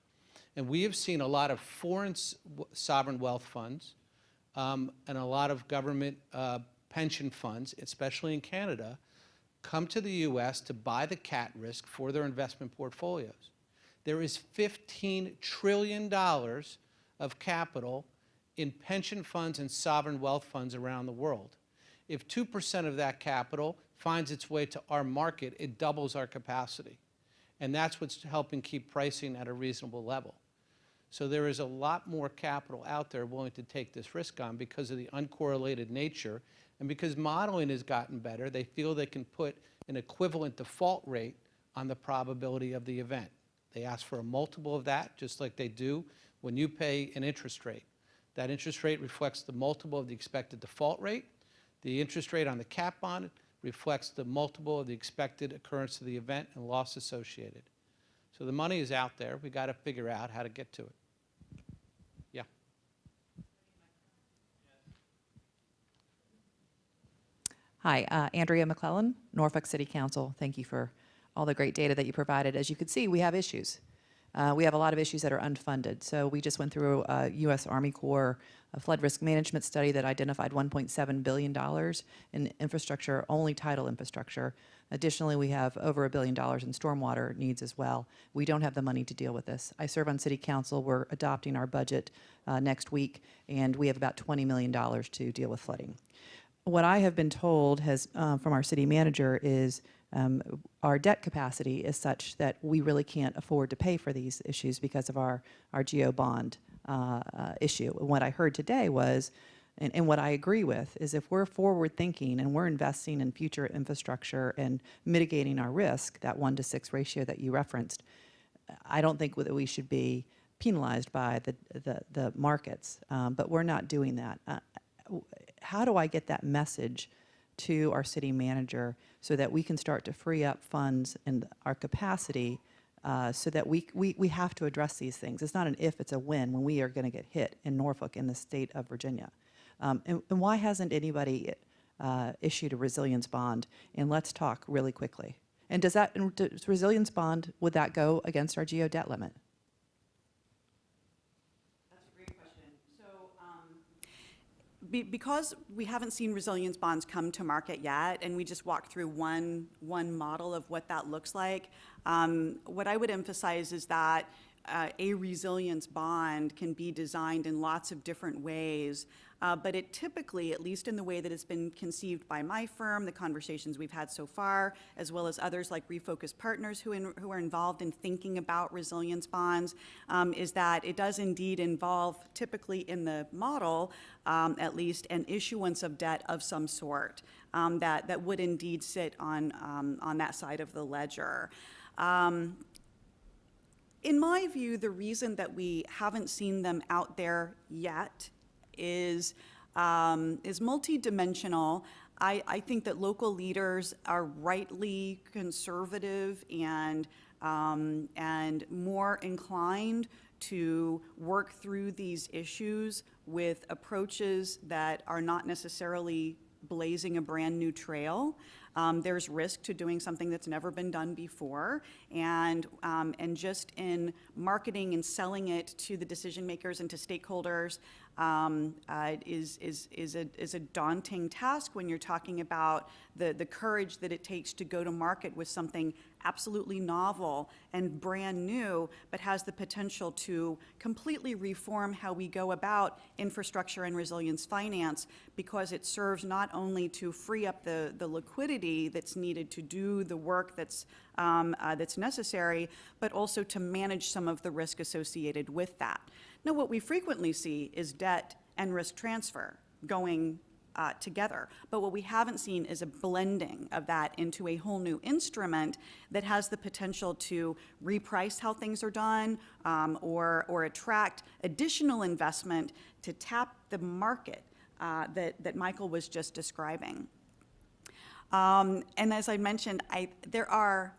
And we have seen a lot of foreign sovereign wealth funds and a lot of government pension funds, especially in Canada, come to the U.S. to buy the cat risk for their investment portfolios. There is $15 trillion of capital in pension funds and sovereign wealth funds around the world. If 2% of that capital finds its way to our market, it doubles our capacity. And that's what's helping keep pricing at a reasonable level. So there is a lot more capital out there willing to take this risk on because of the uncorrelated nature, and because modeling has gotten better. They feel they can put an equivalent default rate on the probability of the event. They ask for a multiple of that, just like they do when you pay an interest rate. That interest rate reflects the multiple of the expected default rate. The interest rate on the cat bond reflects the multiple of the expected occurrence of the event and loss associated. So the money is out there. We got to figure out how to get to it. Yeah. Hi, Andrea McClellan, Norfolk City Council. Thank you for all the great data that you provided. As you can see, we have issues. We have a lot of issues that are unfunded. So we just went through a U.S. Army Corps flood risk management study that identified $1.7 billion in infrastructure, only tidal infrastructure. Additionally, we have over $1 billion in stormwater needs as well. We don't have the money to deal with this. I serve on City Council. We're adopting our budget next week, and we have about $20 million to deal with flooding. What I have been told has, from our city manager is our debt capacity is such that we really can't afford to pay for these issues because of our GO bond issue. And what I heard today was, and what I agree with, is if we're forward thinking and we're investing in future infrastructure and mitigating our risk, that 1-to-6 ratio that you referenced, I don't think that we should be penalized by the markets, but we're not doing that. How do I get that message to our city manager so that we can start to free up funds and our capacity so that we have to address these things? It's not an if, it's a when we are going to get hit in Norfolk, in the state of Virginia. And why hasn't anybody issued a resilience bond? And let's talk really quickly. And does resilience bond, would that go against our GO debt limit? Because we haven't seen resilience bonds come to market yet, and we just walked through one model of what that looks like, what I would emphasize is that a resilience bond can be designed in lots of different ways, but it typically, at least in the way that it's been conceived by my firm, the conversations we've had so far, as well as others like Refocus Partners who are involved in thinking about resilience bonds, is that it does indeed involve, typically in the model, at least, an issuance of debt of some sort that would indeed sit on that side of the ledger. In my view, the reason that we haven't seen them out there yet is multidimensional. I think that local leaders are rightly conservative and more inclined to work through these issues with approaches that are not necessarily blazing a brand-new trail. There's risk to doing something that's never been done before, and just in marketing and selling it to the decision makers and to stakeholders is a daunting task when you're talking about the courage that it takes to go to market with something absolutely novel and brand new, but has the potential to completely reform how we go about infrastructure and resilience finance, because it serves not only to free up the liquidity that's needed to do the work that's necessary, but also to manage some of the risk associated with that. Now, what we frequently see is debt and risk transfer going together. But what we haven't seen is a blending of that into a whole new instrument that has the potential to reprice how things are done, or attract additional investment to tap the market that Michael was just describing. And as I mentioned, there are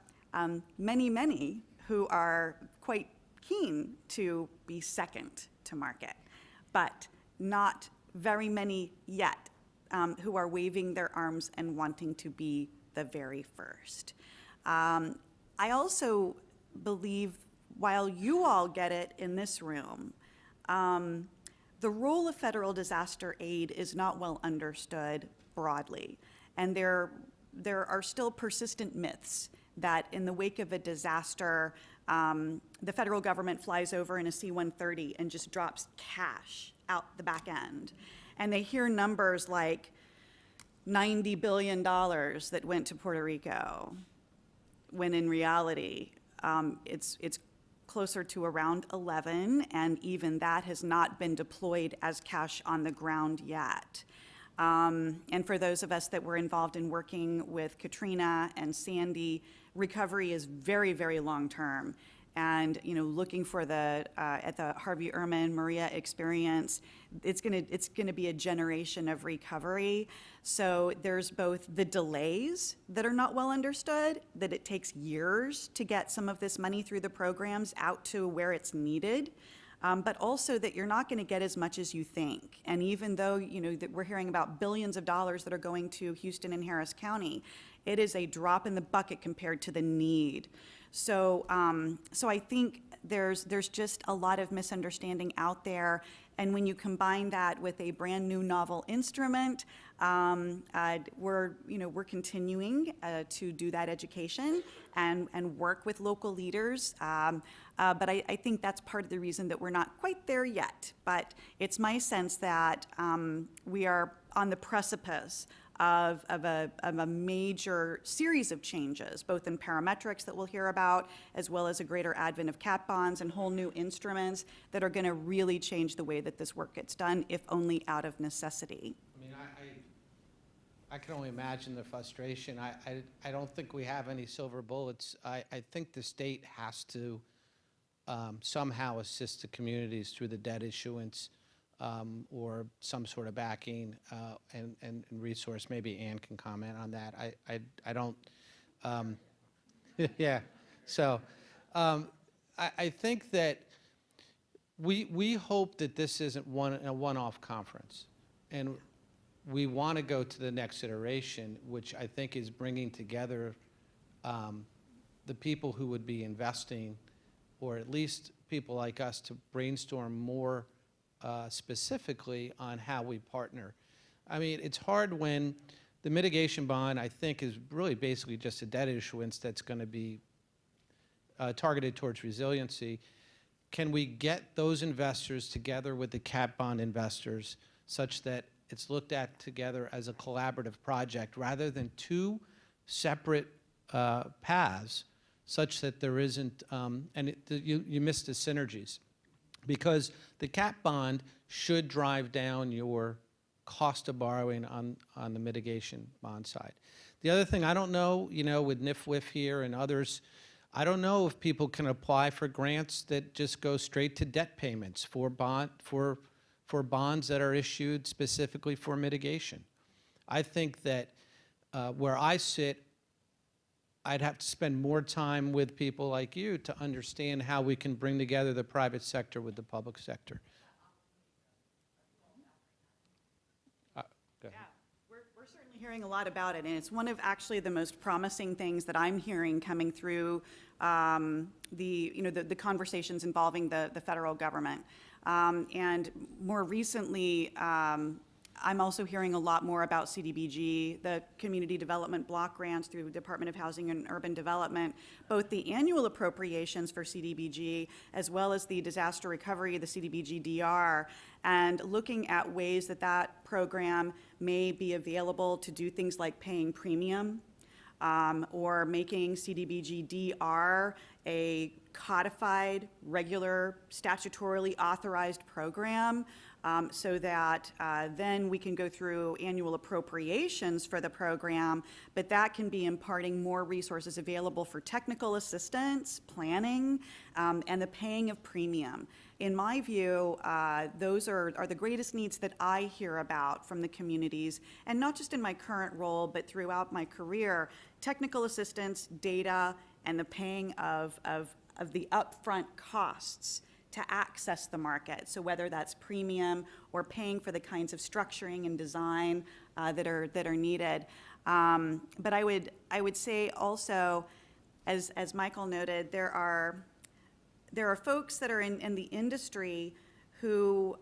many who are quite keen to be second to market, but not very many yet who are waving their arms and wanting to be the very first. I also believe, while you all get it in this room, the role of federal disaster aid is not well understood broadly. And there are still persistent myths that in the wake of a disaster, the federal government flies over in a C-130 and just drops cash out the back end. And they hear numbers like $90 billion that went to Puerto Rico, when in reality, it's closer to around 11, and even that has not been deployed as cash on the ground yet. And for those of us that were involved in working with Katrina and Sandy, recovery is very, very long term. And looking for at the Harvey Ehrman Maria experience, it's gonna be a generation of recovery. So there's both the delays that are not well understood, that it takes years to get some of this money through the programs out to where it's needed, but also that you're not going to get as much as you think. And even though that we're hearing about billions of dollars that are going to Houston and Harris County, it is a drop in the bucket compared to the need. So I think there's just a lot of misunderstanding out there. And when you combine that with a brand new novel instrument, we're continuing to do that education and work with local leaders. But I think that's part of the reason that we're not quite there yet. But it's my sense that we are on the precipice of a major series of changes, both in parametrics that we'll hear about, as well as a greater advent of cat bonds and whole new instruments that are going to really change the way that this work gets done, if only out of necessity. I mean, I can only imagine the frustration. I don't think we have any silver bullets. I think the state has to somehow assist the communities through the debt issuance, or some sort of backing and resource. Maybe Ann can comment on that. I don't. Yeah. So I think that we hope that this isn't a one-off conference, and we want to go to the next iteration, which I think is bringing together the people who would be investing, or at least people like us, to brainstorm more specifically on how we partner. I mean, it's hard when the mitigation bond, I think, is really basically just a debt issuance that's going to be targeted towards resiliency. Can we get those investors together with the cat bond investors such that it's looked at together as a collaborative project rather than two separate paths, such that there isn't, you miss the synergies? Because the cat bond should drive down your cost of borrowing on the mitigation bond side. The other thing, I don't know, with NIFWIF here and others, I don't know if people can apply for grants that just go straight to debt payments for bonds that are issued specifically for mitigation. I think that where I sit, I'd have to spend more time with people like you to understand how we can bring together the private sector with the public sector. Go ahead. Yeah, we're We're certainly hearing a lot about it, and it's one of actually the most promising things that I'm hearing coming through the conversations involving the federal government. And more recently, I'm also hearing a lot more about CDBG, the Community Development Block Grants through the Department of Housing and Urban Development, both the annual appropriations for CDBG as well as the disaster recovery, the CDBG DR, and looking at ways that that program may be available to do things like paying premium or making CDBG DR a codified, regular, statutorily authorized program so that then we can go through annual appropriations for the program, but that can be imparting more resources available for technical assistance, planning, and the paying of premium. In my view, those are the greatest needs that I hear about from the communities, and not just in my current role, but throughout my career. Technical assistance, data, and the paying of the upfront costs to access the market. So whether that's premium or paying for the kinds of structuring and design that are needed. But I would say also, as Michael noted, there are folks that are in the industry who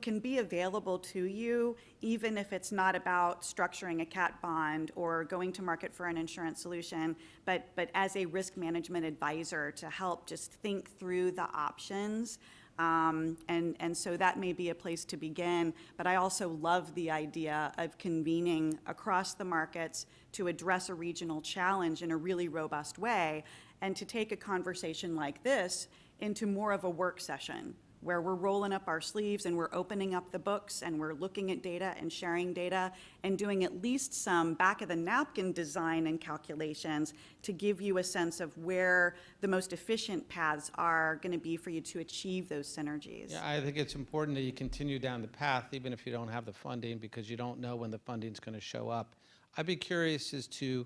can be available to you, even if it's not about structuring a cat bond or going to market for an insurance solution, but as a risk management advisor to help just think through the options. And so that may be a place to begin, but I also love the idea of convening across the markets to address a regional challenge in a really robust way, and to take a conversation like this into more of a work session, where we're rolling up our sleeves and we're opening up the books and we're looking at data and sharing data and doing at least some back of the napkin design and calculations to give you a sense of where the most efficient paths are going to be for you to achieve those synergies. Yeah, I think it's important that you continue down the path, even if you don't have the funding, because you don't know when the funding's going to show up. I'd be curious as to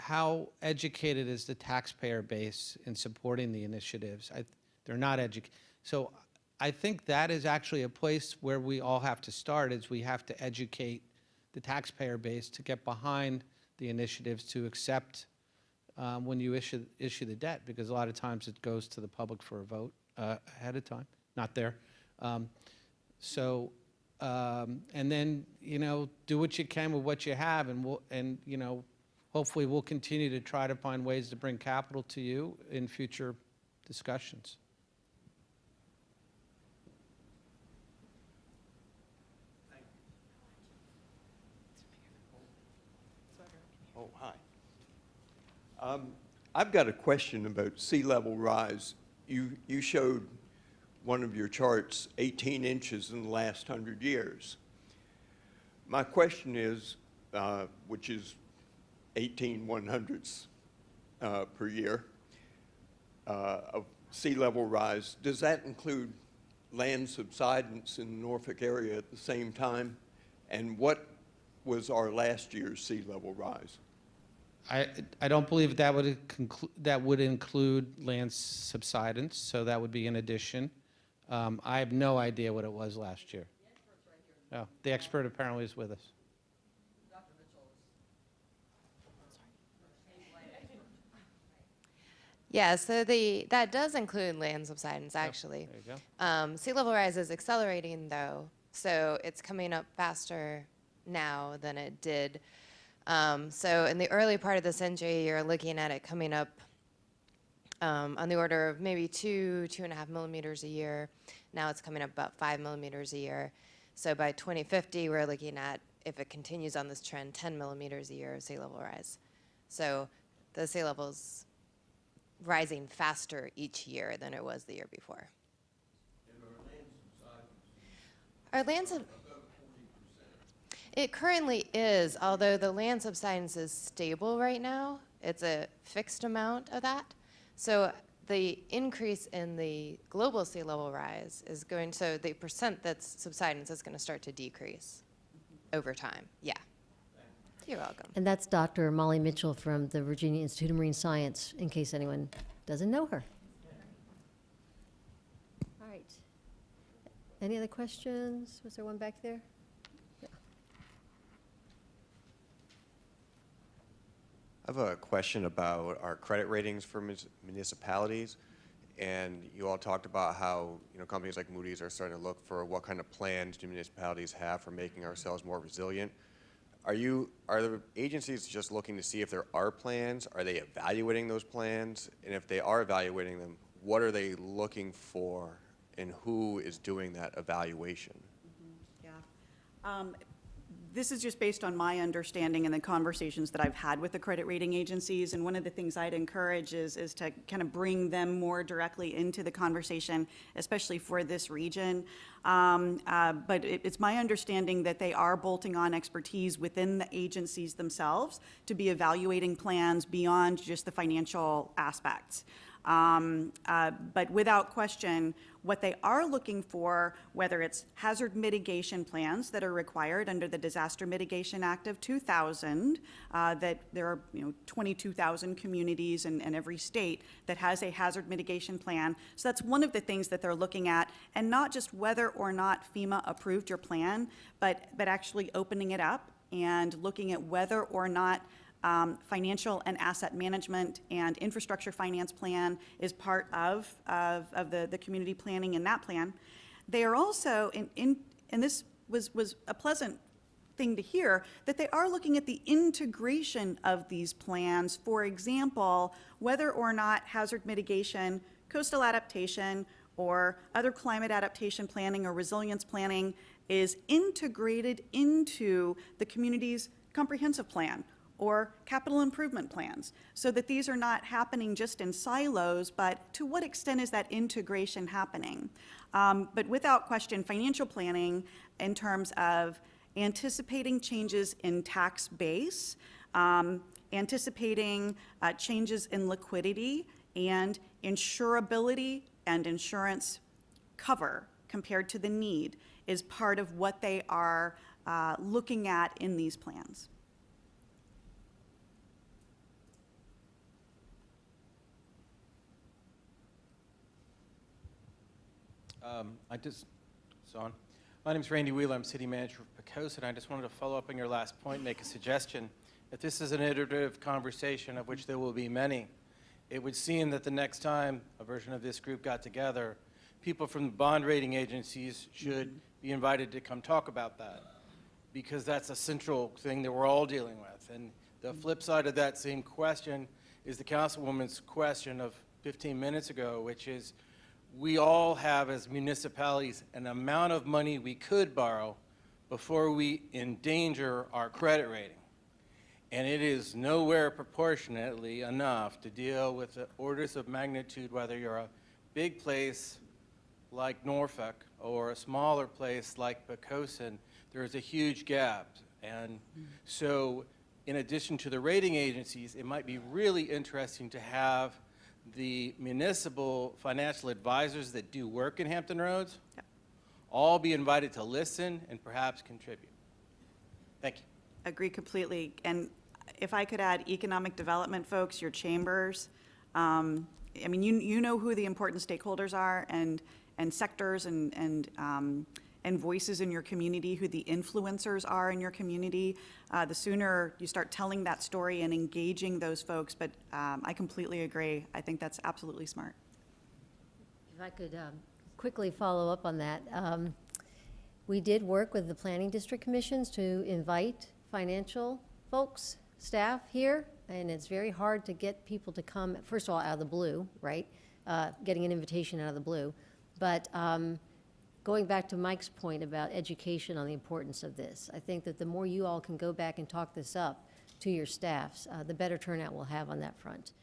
how educated is the taxpayer base in supporting the initiatives? They're not educated. So I think that is actually a place where we all have to start, is we have to educate the taxpayer base to get behind the initiatives, to accept when you issue the debt, because a lot of times it goes to the public for a vote ahead of time, not there. And then, do what you can with what you have, and hopefully we'll continue to try to find ways to bring capital to you in future discussions. Oh, hi. I've got a question about sea level rise. You showed one of your charts, 18 inches in the last 100 years. My question is, which is 18 100ths per year of sea level rise, does that include land subsidence in the Norfolk area at the same time? And what was our last year's sea level rise? I don't believe that would include land subsidence, so that would be in addition. I have no idea what it was last year. Oh, the expert apparently is with us. Yeah, so that does include land subsidence, actually. There you go. Sea level rise is accelerating, though, so it's coming up faster now than it did. So in the early part of the century, you're looking at it coming up on the order of maybe 2.5 millimeters a year. Now it's coming up about 5 millimeters a year. So by 2050, we're looking at, if it continues on this trend, 10 millimeters a year of sea level rise. So the sea level's rising faster each year than it was the year before. And our land subsidence? It currently is, although the land subsidence is stable right now. It's a fixed amount of that. So the increase in the global sea level rise is going, so the percent that's subsidence is going to start to decrease over time. Yeah. You're welcome. And that's Dr. Molly Mitchell from the Virginia Institute of Marine Science, in case anyone doesn't know her. All right. Any other questions? Was there one back there? Yeah. I have a question about our credit ratings for municipalities. And you all talked about how, companies like Moody's are starting to look for what kind of plans do municipalities have for making ourselves more resilient. Are the agencies just looking to see if there are plans? Are they evaluating those plans? And if they are evaluating them, what are they looking for and who is doing that evaluation? Yeah. This is just based on my understanding and the conversations that I've had with the credit rating agencies. And one of the things I'd encourage is to kind of bring them more directly into the conversation, especially for this region. But it's my understanding that they are bolting on expertise within the agencies themselves to be evaluating plans beyond just the financial aspects. But without question, what they are looking for, whether it's hazard mitigation plans that are required under the Disaster Mitigation Act of 2000, that there are 22,000 communities in every state that has a hazard mitigation plan. So that's one of the things that they're looking at, and not just whether or not FEMA approved your plan, but actually opening it up and looking at whether or not financial and asset management and infrastructure finance plan is part of the community planning in that plan. They are also, and this was a pleasant thing to hear, that they are looking at the integration of these plans. For example, whether or not hazard mitigation, coastal adaptation, or other climate adaptation planning or resilience planning is integrated into the community's comprehensive plan or capital improvement plans, so that these are not happening just in silos, but to what extent is that integration happening? But without question, financial planning in terms of anticipating changes in tax base, anticipating changes in liquidity and insurability and insurance cover compared to the need is part of what they are looking at in these plans. My name's Randy Wheeler. I'm city manager of Pocosa, and I just wanted to follow up on your last point and make a suggestion. If this is an iterative conversation, of which there will be many, it would seem that the next time a version of this group got together, people from the bond rating agencies should be invited to come talk about that, because that's a central thing that we're all dealing with. And the flip side of that same question is the councilwoman's question of 15 minutes ago, which is, we all have, as municipalities, an amount of money we could borrow before we endanger our credit rating. And it is nowhere proportionately enough to deal with the orders of magnitude, whether you're a big place like Norfolk or a smaller place like Pocosa. There is a huge gap. And so in addition to the rating agencies, it might be really interesting to have the municipal financial advisors that do work in Hampton Roads all be invited to listen and perhaps contribute. Thank you. Agree completely. And if I could add economic development folks, your chambers, I mean, you know who the important stakeholders are and sectors and voices in your community, who the influencers are in your community. The sooner you start telling that story and engaging those folks, but I completely agree. I think that's absolutely smart. If I could quickly follow up on that. We did work with the planning district commissions to invite financial folks, staff here, and it's very hard to get people to come, first of all, out of the blue, right? Getting an invitation out of the blue. But going back to Mike's point about education on the importance of this, I think that the more you all can go back and talk this up to your staffs, the better turnout we'll have on that front.